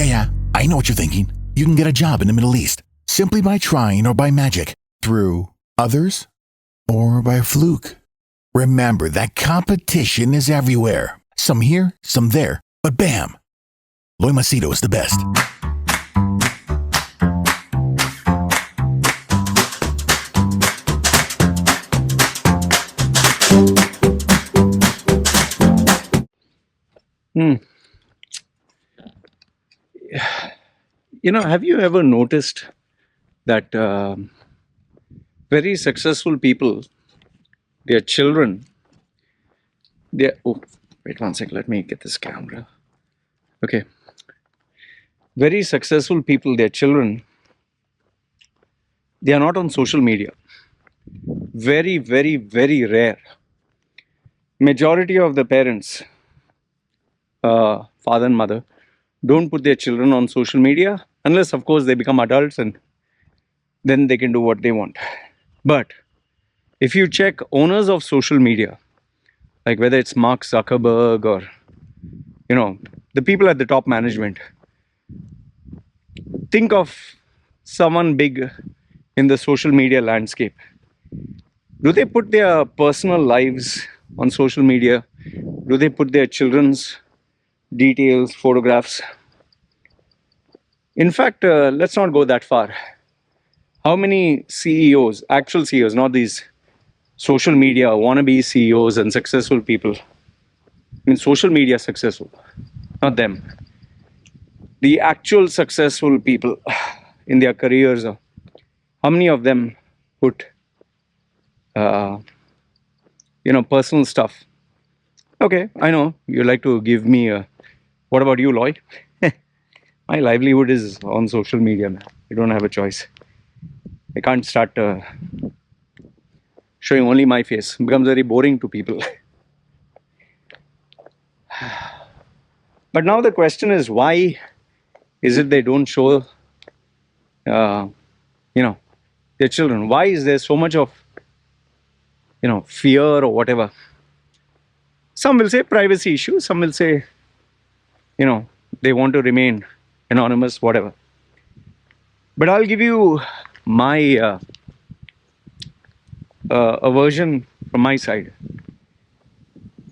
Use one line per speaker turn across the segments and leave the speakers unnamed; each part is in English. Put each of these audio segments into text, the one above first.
Yeah, I know what you're thinking. You can get a job in the Middle East simply by trying or by magic, through others, or by fluke. Remember that competition is everywhere. Some here, some there, but bam! Loy Machedo is the best.
Have you ever noticed that very successful people, their children, oh, wait one sec, let me get this camera. Okay. Very successful people, their children, they are not on social media. Very, very, very rare. Majority of the parents, father and mother, don't put their children on social media unless, of course, they become adults and then they can do what they want. But if you check owners of social media, like whether it's Mark Zuckerberg or, the people at the top management, think of someone big in the social media landscape. Do they put their personal lives on social media? Do they put their children's details, photographs? In fact, let's not go that far. How many CEOs, actual CEOs, not these social media wannabe CEOs and successful people, social media successful, not them, the actual successful people in their careers, how many of them put personal stuff? Okay, I know you like to give me what about you, Loy? My livelihood is on social media, man. You don't have a choice. I can't start showing only my face. It becomes very boring to people. But now the question is, why is it they don't show their children? Why is there so much of fear or whatever? Some will say privacy issues, some will say they want to remain anonymous, whatever. But I'll give you my a version from my side.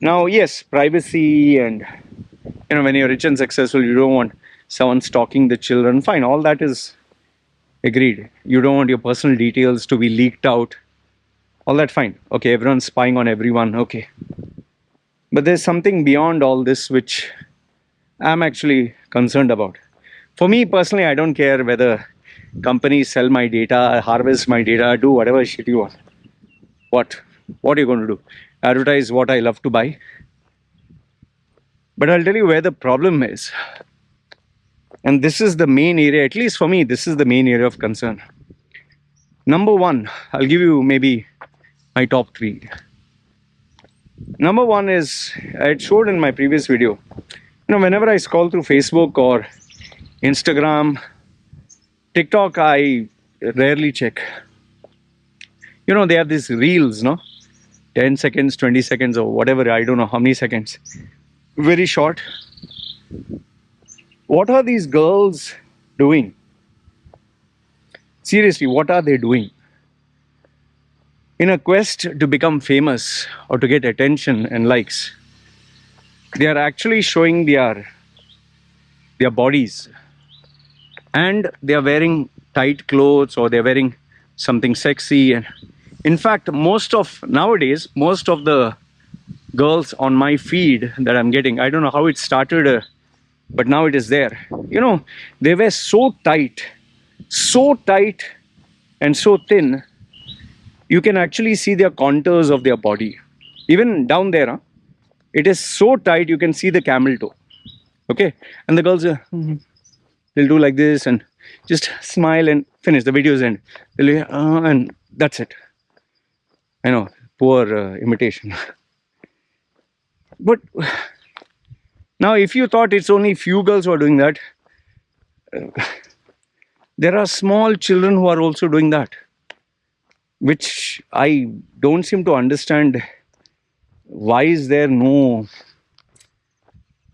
Now, yes, privacy, and when you're rich and successful, you don't want someone stalking the children. Fine, all that is agreed. You don't want your personal details to be leaked out. All that fine. Okay, everyone's spying on everyone. Okay. But there's something beyond all this which I'm actually concerned about. For me personally, I don't care whether companies sell my data, harvest my data, do whatever shit you want. What are you going to do? Advertise what I love to buy? But I'll tell you where the problem is. And this is the main area, at least for me, this is the main area of concern. Number one, I'll give you maybe my top three. Number one is, I had showed in my previous video, whenever I scroll through Facebook or Instagram, TikTok, I rarely check. They have these reels, 10 seconds, 20 seconds, or whatever, I don't know how many seconds. Very short. What are these girls doing? Seriously, what are they doing? In a quest to become famous or to get attention and likes, they are actually showing their bodies. And they are wearing tight clothes, or they're wearing something sexy. And in fact, nowadays, most of the girls on my feed that I'm getting, I don't know how it started, but now it is there. They wear so tight and so thin, you can actually see their contours of their body. Even down there, it is so tight, you can see the camel toe. Okay? And the girls, they'll do like this and just smile and finish. The video's end. And that's it. I know, poor imitation. But now, if you thought it's only few girls who are doing that, there are small children who are also doing that, which I don't seem to understand. Why is there no...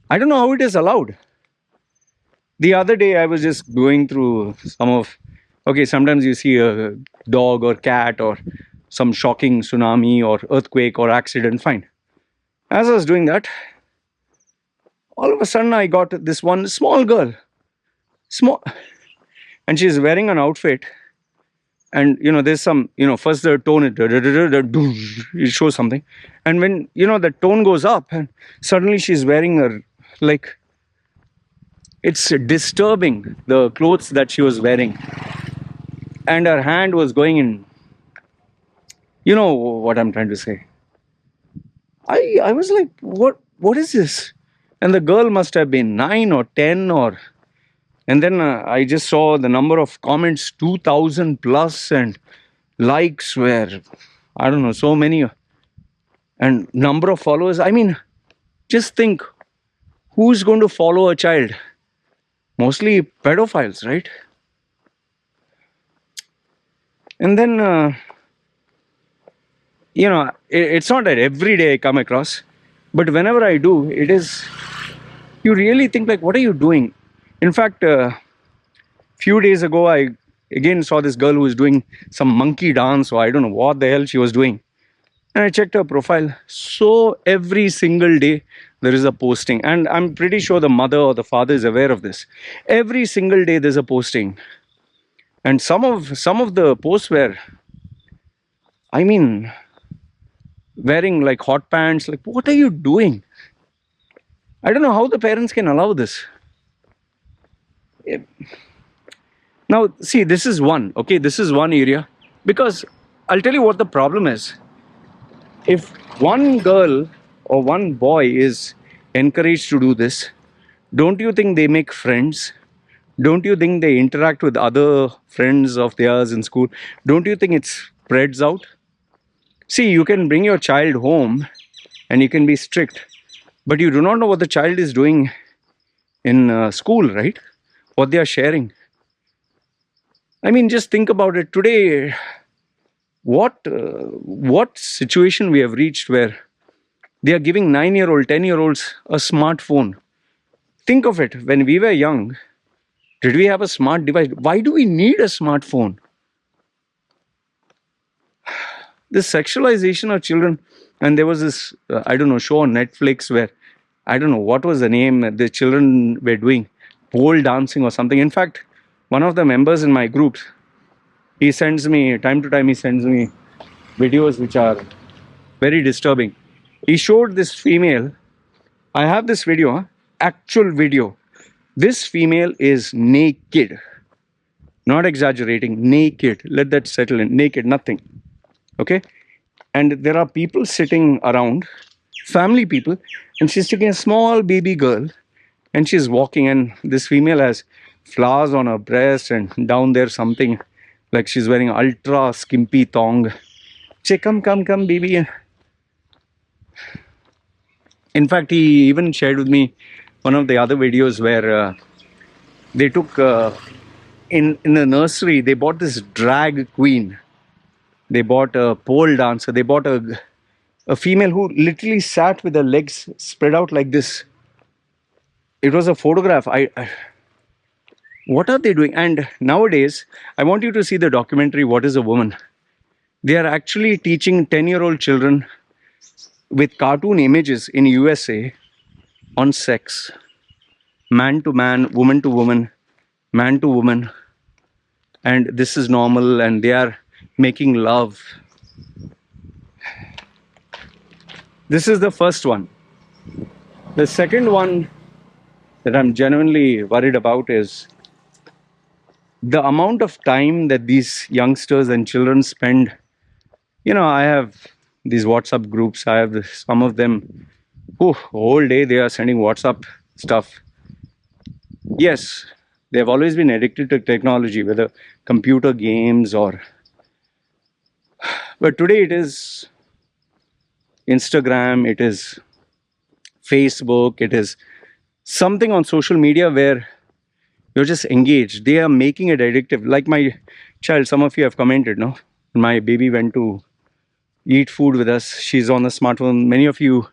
I don't know how it is allowed. The other day, I was just going through okay, sometimes you see a dog or cat or some shocking tsunami or earthquake or accident, fine. As I was doing that, all of a sudden I got this one small girl, small, and she's wearing an outfit. And there's some, first the tone, it shows something. And when, the tone goes up, and suddenly she's wearing like, it's disturbing, the clothes that she was wearing. And her hand was going in, you know what I'm trying to say. I was like, what is this? And the girl must have been 9 or 10 or. And then I just saw the number of comments, 2,000 plus, and likes were, I don't know, so many. And number of followers. I mean, just think, who's going to follow a child? Mostly pedophiles, right? And then, it's not that every day I come across, but whenever I do, you really think like, what are you doing? In fact, few days ago, I again saw this girl who was doing some monkey dance, or I don't know what the hell she was doing. And I checked her profile. So every single day there is a posting, and I'm pretty sure the mother or the father is aware of this. Every single day there's a posting, and some of the posts were, I mean, wearing like hot pants. Like, what are you doing? I don't know how the parents can allow this. Now, see, this is one, okay, this is one area. Because I'll tell you what the problem is. If one girl or one boy is encouraged to do this, don't you think they make friends? Don't you think they interact with other friends of theirs in school? Don't you think it spreads out? See, you can bring your child home and you can be strict, but you do not know what the child is doing in school, right? What they are sharing. I mean, just think about it. Today, what situation we have reached where they are giving 9-year-old, 10-year-olds a smartphone. Think of it. When we were young, did we have a smart device? Why do we need a smartphone? This sexualization of children. And there was this, I don't know, show on Netflix where, I don't know what was the name, the children were doing pole dancing or something. In fact, one of the members in my group, he sends me, time to time, he sends me videos which are very disturbing. He showed this female. I have this video, actual video. This female is naked. Not exaggerating, naked. Let that settle in. Naked, nothing. Okay? And there are people sitting around, family people, and she's taking a small baby girl and she's walking, and this female has flowers on her breast and down there something like she's wearing ultra skimpy thong. Say, come, baby. In fact, he even shared with me one of the other videos where they took, in the nursery, they bought this drag queen. They bought a pole dancer. They bought a female who literally sat with her legs spread out like this. It was a photograph. What are they doing? And nowadays, I want you to see the documentary, What is a Woman? They are actually teaching 10-year-old children with cartoon images in USA on sex. Man to man, woman to woman, man to woman. And this is normal, and they are making love. This is the first one. The second one that I'm genuinely worried about is the amount of time that these youngsters and children spend. I have these WhatsApp groups. I have some of them, whole day they are sending WhatsApp stuff. Yes, they have always been addicted to technology, whether computer games or. But today it is Instagram, it is Facebook, it is something on social media where you're just engaged. They are making it addictive. Like my child, some of you have commented, no? My baby went to eat food with us. She's on the smartphone. Many of you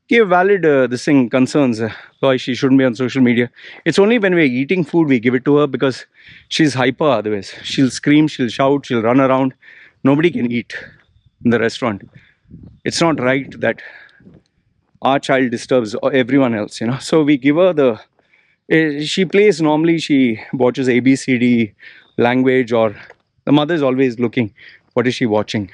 give valid this thing concerns why she shouldn't be on social media. It's only when we're eating food we give it to her because she's hyper. Otherwise, she'll scream, she'll shout, she'll run around. Nobody can eat in the restaurant. It's not right that our child disturbs everyone else, you know. So we give her the. She plays normally. She watches ABCD language, or the mother is always looking. What is she watching?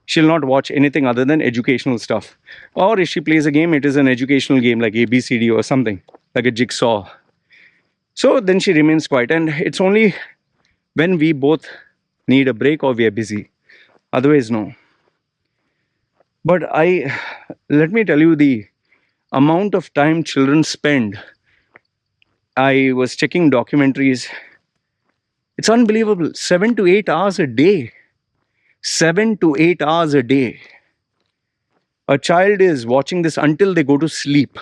She'll not watch anything other than educational stuff. Or if she plays a game, it is an educational game like ABCD or something, like a jigsaw. So then she remains quiet. And it's only when we both need a break or we are busy. Otherwise, no. But let me tell you the amount of time children spend. I was checking documentaries. It's unbelievable. 7 to 8 hours a day. 7 to 8 hours a day. A child is watching this until they go to sleep.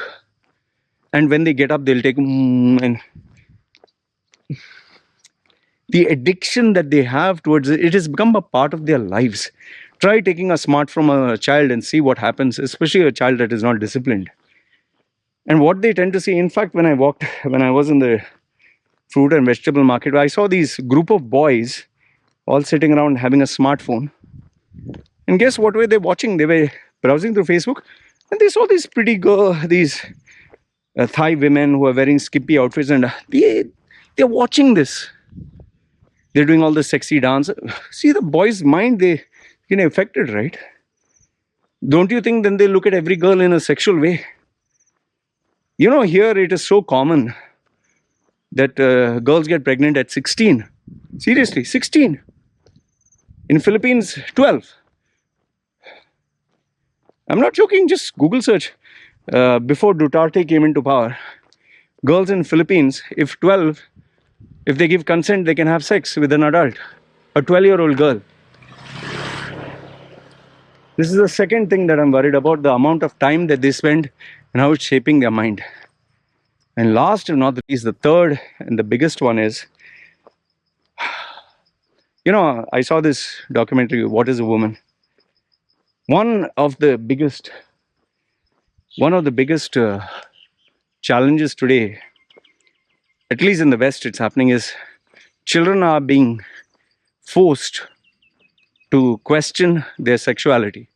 And when they get up, they'll take and the addiction that they have towards it has become a part of their lives. Try taking a smart from a child and see what happens, especially a child that is not disciplined. And what they tend to see, in fact, when I was in the fruit and vegetable market, I saw these group of boys all sitting around having a smartphone. And guess what were they watching? They were browsing through Facebook, and they saw these pretty these Thai women who are wearing skimpy outfits, and they're watching this. They're doing all the sexy dance. See, the boys' mind, they get affected, right? Don't you think then they look at every girl in a sexual way? You know, here it is so common that girls get pregnant at 16. Seriously, 16. In Philippines, 12. I'm not joking, just Google search. Before Duterte came into power, girls in Philippines, if they give consent, they can have sex with an adult, a 12-year-old girl. This is the second thing that I'm worried about, the amount of time that they spend and how it's shaping their mind. And last and not least, the third and the biggest one is, you know, I saw this documentary, What is a Woman? One of the biggest challenges today, at least in the West, it's happening, is children are being forced to question their sexuality.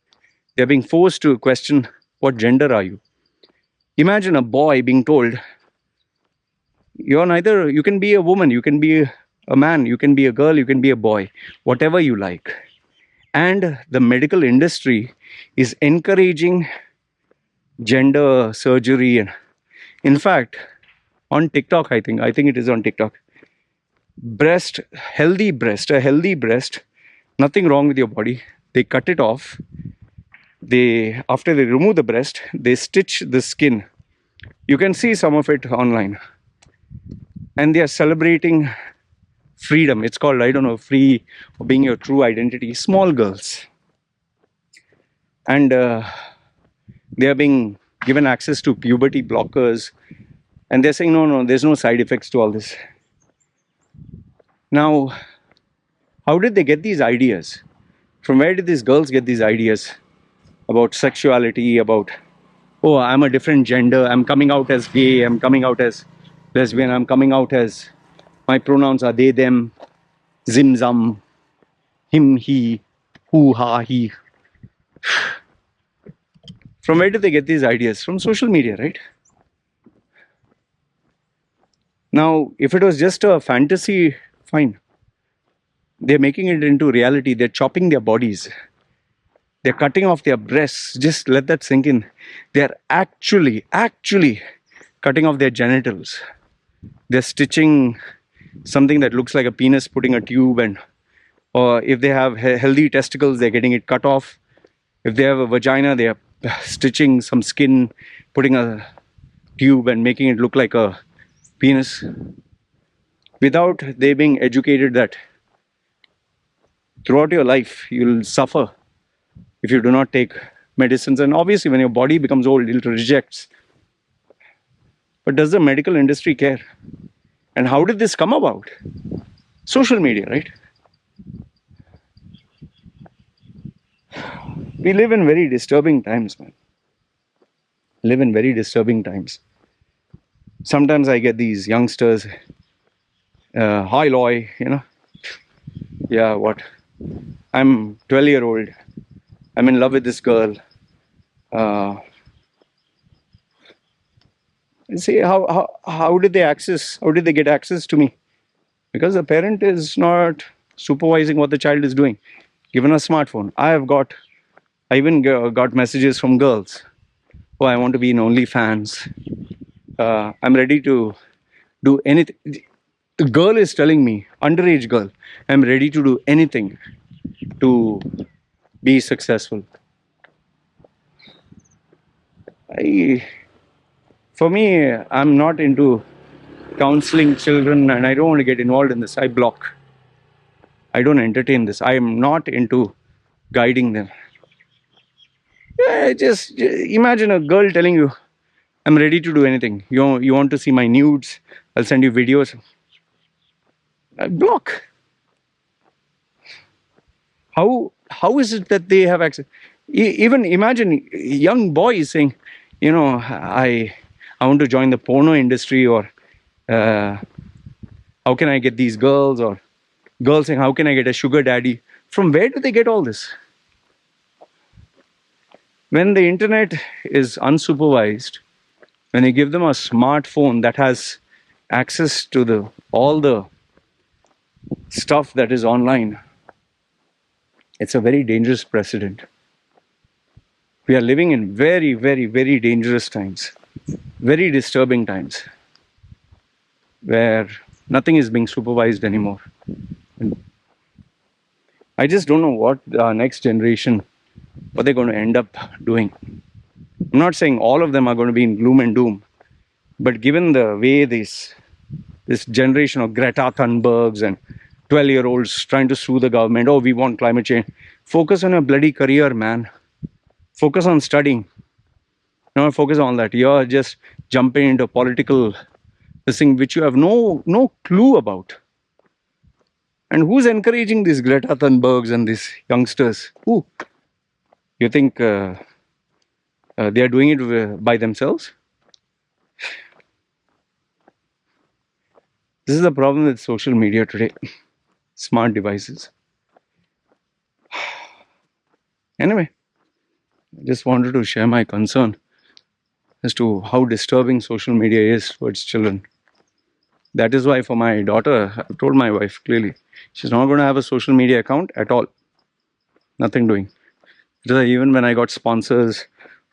They're being forced to question, what gender are you? Imagine a boy being told, you can be a woman, you can be a man, you can be a girl, you can be a boy, whatever you like. And the medical industry is encouraging gender surgery. And in fact, on TikTok, I think it is on TikTok, a healthy breast, nothing wrong with your body. They cut it off. After they remove the breast, they stitch the skin. You can see some of it online. And they are celebrating freedom. It's called, I don't know, free or being your true identity. Small girls. And they are being given access to puberty blockers. And they're saying, no, there's no side effects to all this. Now, how did they get these ideas? From where did these girls get these ideas about sexuality, about, oh, I'm a different gender, I'm coming out as gay, I'm coming out as lesbian, I'm coming out as, my pronouns are they, them, zim, zam, him, he, who, ha, he. From where did they get these ideas? From social media, right? Now, if it was just a fantasy, fine. They're making it into reality. They're chopping their bodies. They're cutting off their breasts. Just let that sink in. They're actually cutting off their genitals. They're stitching something that looks like a penis, putting a tube, or if they have healthy testicles, they're getting it cut off. If they have a vagina, they're stitching some skin, putting a tube and making it look like a penis, without they being educated that throughout your life you'll suffer if you do not take medicines. And obviously when your body becomes old, it rejects. But does the medical industry care? And how did this come about? Social media, right? We live in very disturbing times, man. live in very disturbing times. Sometimes I get these youngsters, hi Loy, yeah, what? I'm 12-year-old. I'm in love with this girl. Uh, See how did they access? How did they get access to me? Because the parent is not supervising what the child is doing. Given a smartphone, I even got messages from girls. Oh, I want to be in OnlyFans. I'm ready to do anything. The girl is telling me, underage girl, I'm ready to do anything to be successful. I, for me, I'm not into counseling children, and I don't want to get involved in this. I block. I don't entertain this. I am not into guiding them. Yeah, just imagine a girl telling you, I'm ready to do anything. You want to see my nudes? I'll send you videos. I block. How is it that they have access? Even imagine young boys saying, I want to join the porno industry, or uh, how can I get these girls, or girls saying, how can I get a sugar daddy? From where do they get all this? When the internet is unsupervised, when you give them a smartphone that has access to all the stuff that is online, it's a very dangerous precedent. We are living in very, very, very dangerous times, very disturbing times, where nothing is being supervised anymore. And I just don't know what the next generation, what they're going to end up doing. I'm not saying all of them are going to be in gloom and doom, but given the way this generation of Greta Thunbergs and 12-year-olds trying to sue the government, oh, we want climate change. Focus on a bloody career, man. Focus on studying. No, focus on that. You're just jumping into political this thing which you have no clue about. And who's encouraging these Greta Thunbergs and these youngsters? Who? You think they are doing it by themselves? This is the problem with social media today. Smart devices. Anyway, I just wanted to share my concern as to how disturbing social media is towards children. That is why for my daughter, I've told my wife clearly, she's not going to have a social media account at all. Nothing doing. Even when I got sponsors,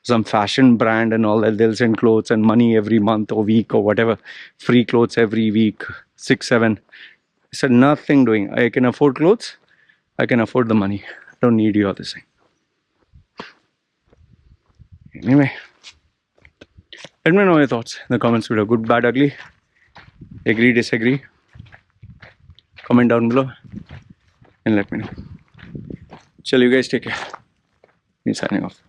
some fashion brand and all that, they'll send clothes and money every month or week or whatever, free clothes every week, 6, 7. I said, nothing doing. I can afford clothes. I can afford the money. I don't need you all this thing. Anyway, let me know your thoughts in the comments below. Good, bad, ugly. Agree, disagree. Comment down below and let me know. Chalo, you guys take care. Me signing off.